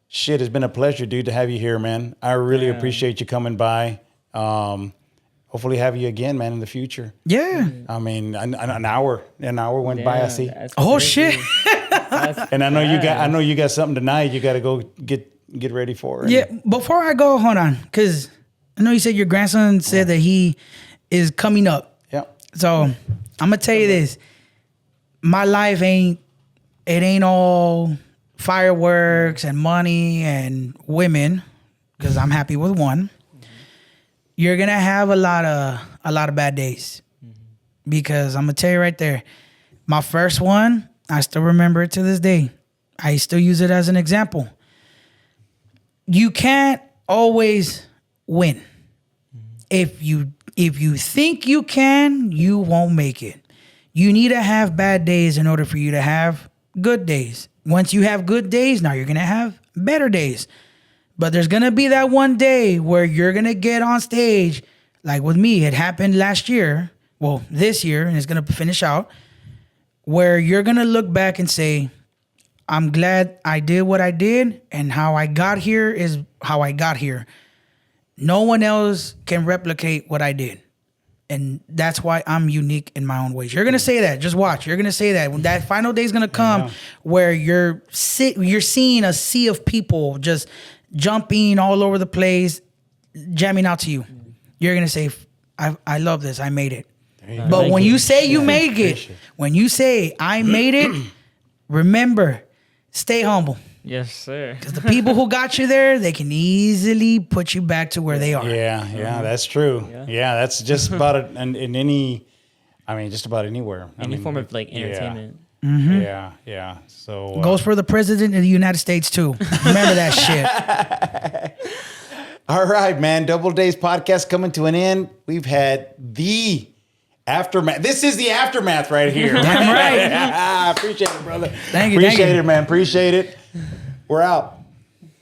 Speaker 2: Shit, it's been a pleasure, dude, to have you here, man. I really appreciate you coming by. Hopefully have you again, man, in the future.
Speaker 1: Yeah.
Speaker 2: I mean, an hour went by, I see.
Speaker 1: Oh, shit.
Speaker 2: And I know you got something tonight you got to go get ready for.
Speaker 1: Yeah, before I go, hold on, because I know you said your grandson said that he is coming up.
Speaker 2: Yeah.
Speaker 1: So I'm gonna tell you this: my life ain't all fireworks and money and women, because I'm happy with one. You're gonna have a lot of bad days, because I'm gonna tell you right there, my first one, I still remember it to this day. I still use it as an example. You can't always win. If you think you can, you won't make it. You need to have bad days in order for you to have good days. Once you have good days, now you're going to have better days. But there's going to be that one day where you're going to get on stage. Like with me, it happened last year. Well, this year, and it's going to finish out. Where you're going to look back and say, I'm glad I did what I did, and how I got here is how I got here. No one else can replicate what I did. And that's why I'm unique in my own ways. You're going to say that. Just watch. You're going to say that. When that final day is going to come where you're seeing a sea of people just jumping all over the place, jamming out to you. You're going to say, I love this. I made it. But when you say you make it, when you say I made it, remember, stay humble.
Speaker 3: Yes, sir.
Speaker 1: Because the people who got you there, they can easily put you back to where they are.
Speaker 2: Yeah, that's true. Yeah, that's just about it. And in any, just about anywhere.
Speaker 3: Any form of like entertainment.
Speaker 2: Yeah. Mm-hmm. Yeah. So
Speaker 1: goes for the president of the United States too. Remember that shit.
Speaker 2: All right, man. Double Days podcast coming to an end. We've had the aftermath. This is the aftermath right here.
Speaker 1: Damn right.
Speaker 2: I appreciate it, brother.
Speaker 1: Thank you.
Speaker 2: Appreciate it, man. Appreciate it. We're out.